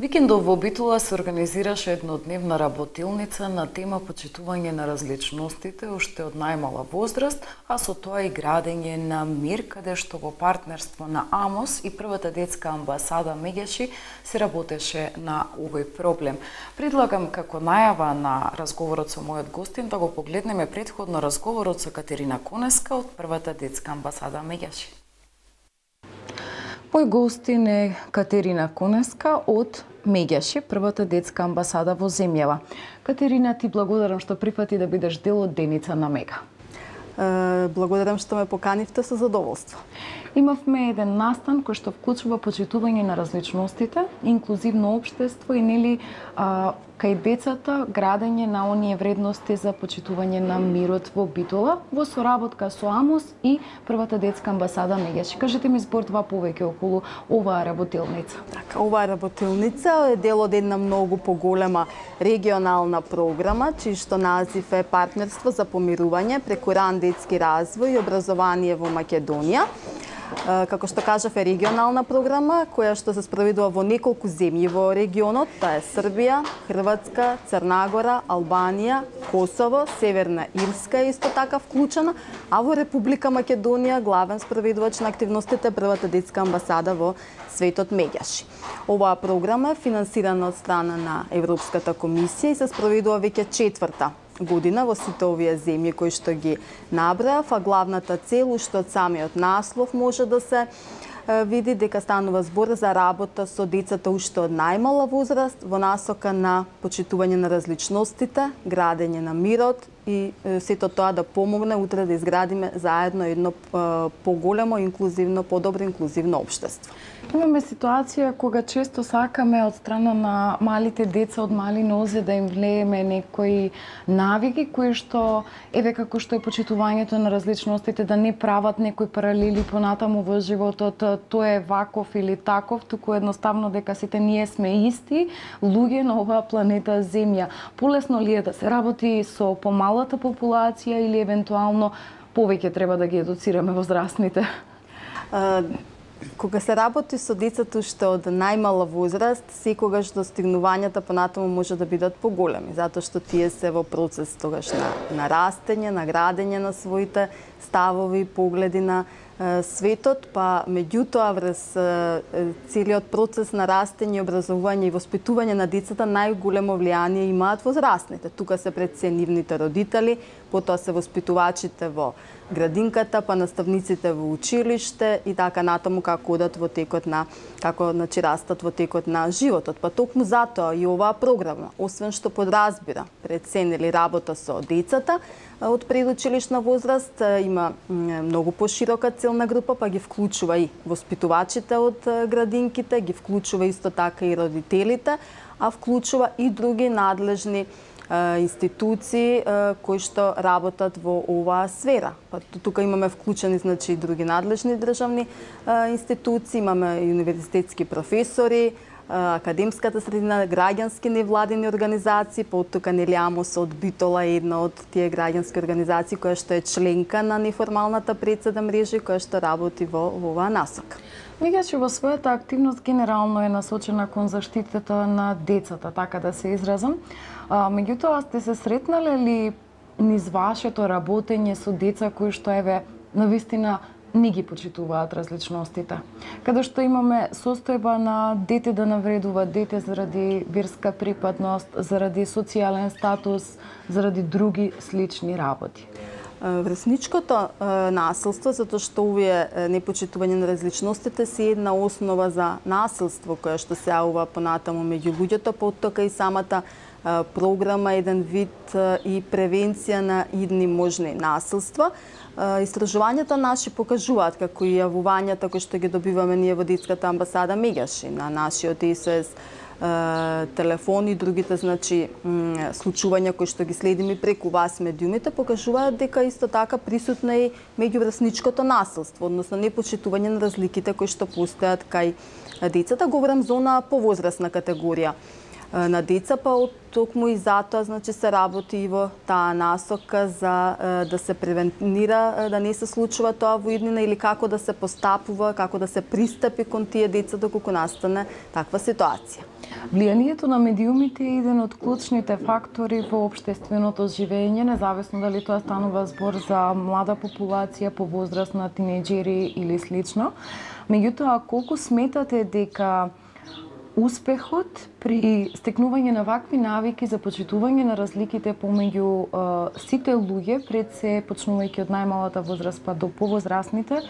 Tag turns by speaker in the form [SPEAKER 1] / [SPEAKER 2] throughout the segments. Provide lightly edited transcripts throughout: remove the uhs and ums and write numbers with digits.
[SPEAKER 1] Викендов во Битола се организираше еднодневна работилница на тема почитување на различностите уште од најмала возраст, а со тоа и градење на мир, каде што во партнерство на АМОС и првата детска амбасада Меѓаши се работеше на овој проблем. Предлагам како најава на разговорот со мојот гостин да го погледнеме претходно разговорот со Катерина Конеска од првата детска амбасада Меѓаши. Мој гостин е Катерина Конеска од Меѓаши, првата детска амбасада во земјава. Катерина, ти благодарам што прифати да бидеш дел од Деница на Мега.
[SPEAKER 2] Благодарам што ме поканивте со задоволство.
[SPEAKER 1] Имавме еден настан кој што вклучува почитување на различностите, инклузивно општество и нели кај децата градење на оние вредности за почитување на мирот во Битола во соработка со АМОС и првата детска амбасада Меѓаши. Кажете ми збор-два повеќе околу оваа работилница.
[SPEAKER 2] Така, оваа работилница е дел од една многу поголема регионална програма, чиј што назив е Партнерство за помирување преку ран детски развој и образование во Македонија. Како што кажав, е регионална програма која што се спроведува во неколку земји во регионот, таа е Србија, Хрватска, Црна Гора, Албанија, Косово, Северна Ирска е исто така вклучена, а во Република Македонија главен спроведувач на активностите првата детска амбасада во светот Меѓаши. Оваа програма е финансирана од страна на Европската комисија и се спроведува веќе четврта година во сите овие земји кои што ги набрав, а главната цел уште од самиот наслов може да се види дека станува збор за работа со децата уште од најмала возраст во насока на почитување на различностите, градење на мирот и сето тоа да помогне утре да изградиме заедно едно поголемо инклузивно, подобро инклузивно општество.
[SPEAKER 1] Имаме ситуација кога често сакаме од страна на малите деца од мали нозе да им влееме некои навики кои што еве како што е почитувањето на различностите, да не прават некои паралели понатаму во животот, тоа е ваков или таков, туку едноставно дека сите ние сме исти луѓе на оваа планета Земја. Полесно ли е да се работи со помалата популација или евентуално повеќе треба да ги едуцираме возрастните?
[SPEAKER 2] Кога се работи со децата уште од најмала возраст, секогаш достигнувањата понатаму може да бидат поголеми, затоа што тие се во процес тогаш на растење, на градење на своите ставови, погледи на светот, па меѓутоа врз целиот процес на растење, образовување и воспитување на децата најголемо влијание имаат возрастните. Тука се пред се нивните родители, потоа се воспитувачите во градинката, па наставниците во училиште и така натаму како одат во текот на растат во текот на животот. Па токму затоа и оваа програма, освен што подразбира пред се нели работа со децата од предучилишна возраст, има многу поширока целна група, па ги вклучува и воспитувачите од градинките, ги вклучува исто така и родителите, а вклучува и други надлежни институции кои што работат во оваа сфера. Па тука имаме вклучени значи и други надлежни државни институции, имаме и универзитетски професори, академската средина, граѓански невладени организации, па од тука нели АМОС од Битола е една од тие граѓански организации која што е членка на неформалната председа мрежа и која што работи во оваа насока.
[SPEAKER 1] Меѓаши во својата активност генерално е насочена кон заштитата на децата, така да се изразам. Меѓутоа сте се сретнале ли низ вашето работење со деца кои што еве навистина не ги почитуваат различностите? Каде што имаме состојба на дете да навредува дете заради верска припадност, заради социјален статус, заради други слични работи.
[SPEAKER 2] Врсничкото насилство, затоа што овие непочитување на различностите се една основа за насилство која што се јавува понатаму меѓу луѓето, потока и самата програма еден вид и превенција на идни можни насилства. Истражувањата наши покажуваат како и јавувањата кои што ги добиваме ние во детската амбасада Меѓаши на нашиот СОС телефон и другите значи случувања кои што ги следиме преку вас медиумите покажуваат дека исто така присутно е меѓуврсничкото насилство, односно непочитување на разликите кои што постојат кај децата. Говорам за она повозрасна категорија на деца, па токму и затоа значи се работи и во таа насока за да се превенира да не се случува тоа во иднина или како да се постапува, како да се пристапи кон тие деца доколку настане таква ситуација.
[SPEAKER 1] Влијанието на медиумите е еден од клучните фактори во општественото живење, независно дали тоа станува збор за млада популација, повозрастна, тинејџери или слично. Меѓутоа, колку сметате дека успехот при стекнување на вакви навики за почитување на разликите помеѓу сите луѓе, пред се почнувајќи од најмалата возраст па до повозрастните,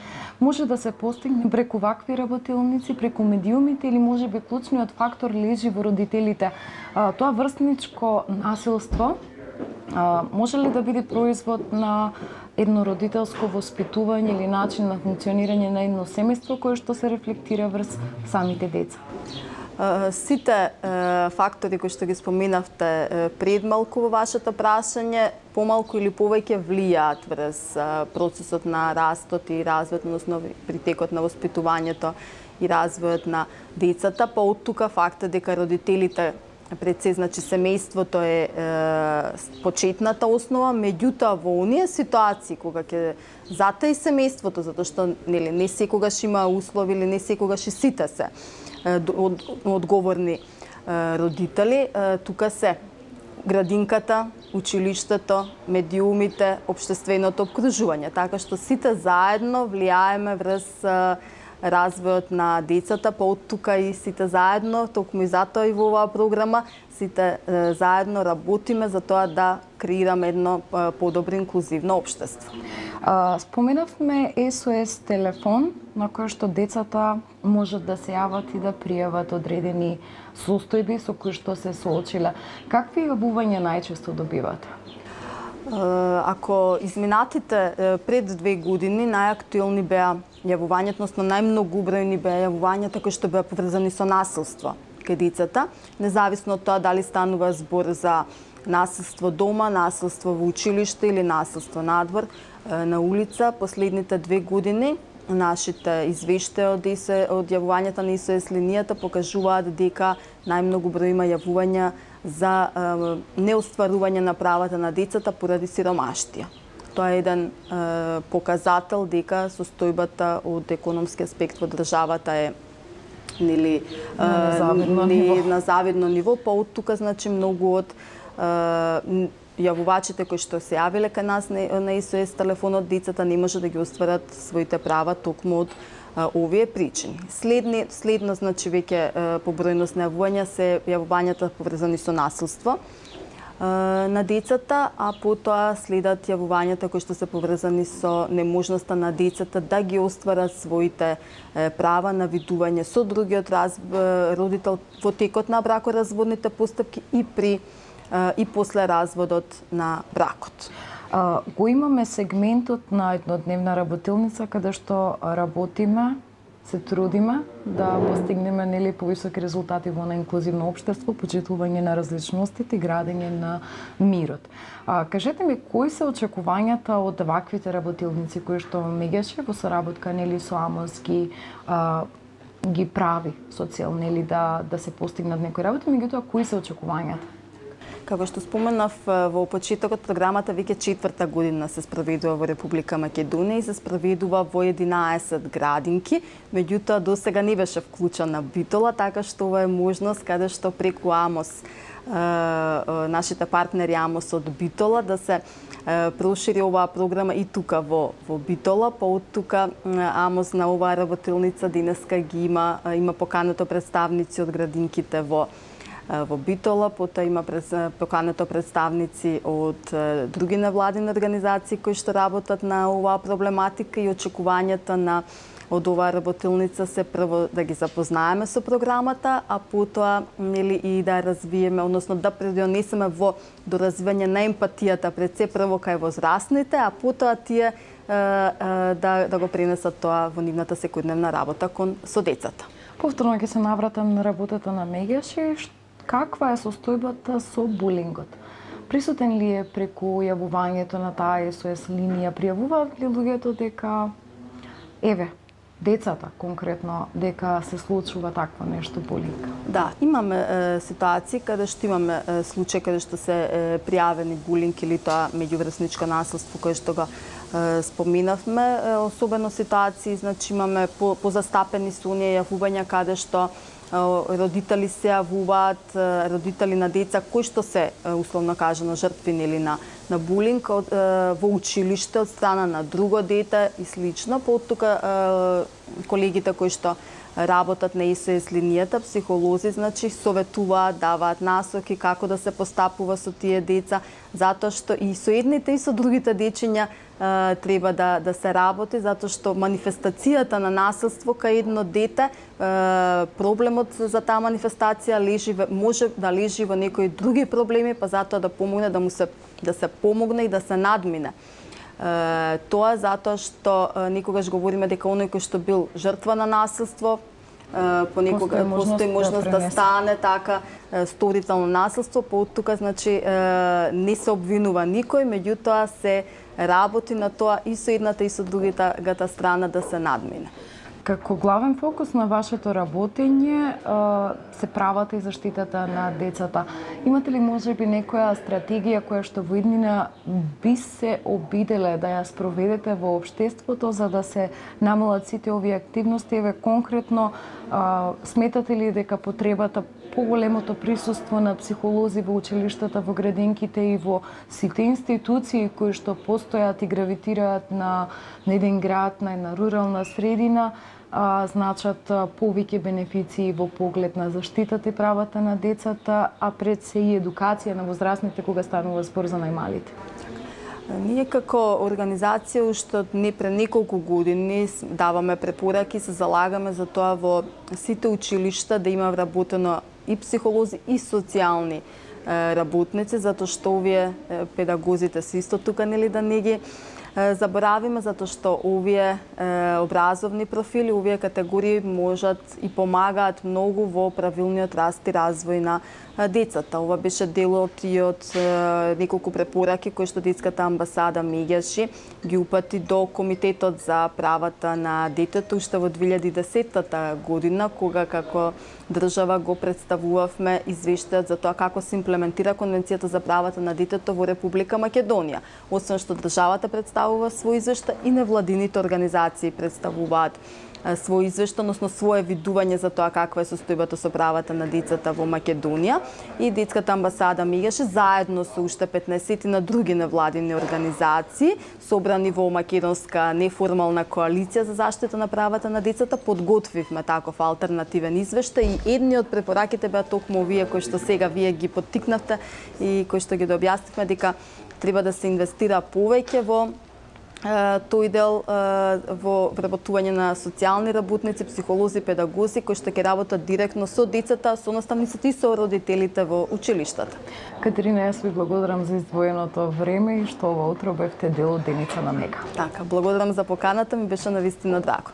[SPEAKER 1] може да се постигне преку вакви работилници, преку медиумите или можеби клучниот фактор лежи во родителите? Тоа врсничко насилство може ли да биде производ на едно родителско воспитување или начин на функционирање на едно семејство кое што се рефлектира врз самите деца?
[SPEAKER 2] Сите фактори кои што ги споменавте пред малку во вашето прашање, помалку или повеќе влијаат врз процесот на растот и развојот, односно притекот на воспитувањето и развојот на децата, па од тука фактот дека родителите пред се, значи семејството е почетната основа, меѓутоа во оние ситуации кога ќе затаи семејството, затоа што нели не секогаш има услови или не секогаш и сите се одговорни родители, тука се градинката, училиштето, медиумите, општественото обкружување, така што сите заедно влијаеме врз развојот на децата, па од тука и сите заедно, токму и затоа и во оваа програма, сите заедно работиме за тоа да креираме едно подобро инклузивно општество.
[SPEAKER 1] Споменавме SOS телефон на кој што децата можат да се јават и да пријават одредени состојби со кои што се соочиле. Какви јавувања најчесто добивате?
[SPEAKER 2] Ако изминатите пред 2 години најактуелни беа јавувањата, односно најмногубројни беа јавувањата кои што беа поврзани со насилство кај децата, независно од тоа дали станува збор за насилство дома, насилство во училиште или насилство надвор, на улица. Последните 2 години нашите извештаи од јавувањата на SOS линијата покажуваат дека најмногу број има јавувања за неостварување на правата на децата поради сиромаштија. Тоа е еден показател дека состојбата од економски аспект во државата е нели на завидно ниво, па од тука значи многу од јавувачите кои што се јавиле кај нас на SOS телефонот, децата не може да ги остварат своите права токму од овие причини. Следно значи веќе по бројност на јавувања се јавувањата поврзани со насилство на децата, а потоа следат јавувањата кои што се поврзани со неможноста на децата да ги остварат своите права на видување со другиот родител во текот на бракоразводните постапки и после разводот на бракот.
[SPEAKER 1] Го имаме сегментот на еднодневна работилница каде што работиме, се трудиме да постигнеме нели повисоки резултати во на инклузивно општество, почитување на различностите и градење на мирот. Кажете ми, кои се очекувањата од ваквите работилници кои што Мегеше во соработка нели со АМОС ги прави со цел нели да се постигнат некои работи, меѓутоа кои се очекувањата?
[SPEAKER 2] Како што споменав во почетокот, програмата веќе 4-та година се спроведува во Република Македонија и се спроведува во 11 градинки, меѓутоа досега не беше вклучена Битола, така што ова е можност каде што преку АМОС, нашите партнери АМОС од Битола, да се прошири оваа програма и тука во Битола, па од тука АМОС на оваа работилница денеска ги има поканато представници од градинките во Битола, потоа има поканато представници од други невладини организации кои што работат на оваа проблематика и очекувањата од оваа работилница се прво да ги запознаеме со програмата, а потоа нели и да развиеме, односно да придонесеме во доразвивање на емпатијата пред се прво кај возрастните, а потоа тие да го пренесат тоа во нивната секојдневна работа со децата.
[SPEAKER 1] Повторно ќе се навратам на работата на Мегеше. Каква е состојбата со булингот? Присутен ли е преку јавувањето на таа SOS линија? Пријавуваат ли луѓето дека децата конкретно дека се случува такво нешто булинг?
[SPEAKER 2] Да, имаме ситуации каде што имаме случаи каде што се пријавени булинг или тоа меѓуврсничко насилство кое што го споминавме, особено ситуации, значи имаме позастапени сунија, јавувања каде што родители се јавуваат, родители на деца кои што се условно кажано жртвини или на булинг во училиште од страна на друго дете и слично. Тука колегите кои што работат на СОС линијата, психолози, значи советуваат, даваат насоки како да се постапува со тие деца, затоа што и со едните и со другите дечиња треба да се работи, затоа што манифестацијата на насилство кај едно дете, проблемот за таа манифестација може да лежи во некои други проблеми, па затоа да помогне да се помогне и да се надмине. Тоа затоа што некогаш говориме дека оној кој што бил жртва на насилство, понекога постои можност да стане така сторител на насилство, тука значи не се обвинува никој, меѓутоа се работи на тоа и со едната и со другата страна да се надмине.
[SPEAKER 1] Како главен фокус на вашето работење се правата и заштитата на децата. Имате ли можеби некоја стратегија која што во иднина би се обиделе да ја спроведете во општеството за да се намалат сите овие активности? Еве конкретно сметате ли дека потребата поголемото присуство на психолози во училиштата, во градинките и во сите институции кои што постојат и гравитираат на еден град, на една рурална средина, значат повеќе бенефиции во поглед на заштитата и правата на децата, а пред се и едукација на возрастните кога станува збор за најмалите?
[SPEAKER 2] Ние како организација уште не пред неколку години даваме препораки, се залагаме за тоа во сите училишта да има вработено и психолози и социјални работници, затоа што овие педагозите се исто тука, нели, да не ги заборавиме, затоа што овие образовни профили, овие категории можат и помагаат многу во правилниот раст и развој на децата. Ова беше делот и од неколку препораки кои што детската амбасада меѓаше ги упати до Комитетот за правата на детето уште во 2010 година, кога како држава го представувавме извештајот за тоа како се имплементира Конвенцијата за правата на детето во Република Македонија. Освен што државата представува свој извештај, и невладините организации представуваат свој извештај, односно свое видување за тоа каква е состојбата со правата на децата во Македонија. И детската амбасада мигаше заедно со уште 15 на други невладини организации, собрани во македонска неформална коалиција за заштита на правата на децата, подготвивме таков алтернативен извештај и едни од препораките беа токму овие кои што сега вие ги поттикнавте и кои што ги објаснивме, дека треба да се инвестира повеќе во тој дел во вработување на социјални работници, психолози, педагози кои што ќе работат директно со децата, со наставниците и со родителите во училиштата.
[SPEAKER 1] Катерина, јас ви благодарам за издвоеното време и што ова утро бевте дел од Деница на Мега.
[SPEAKER 2] Така, благодарам за поканата, ми беше навистина драго.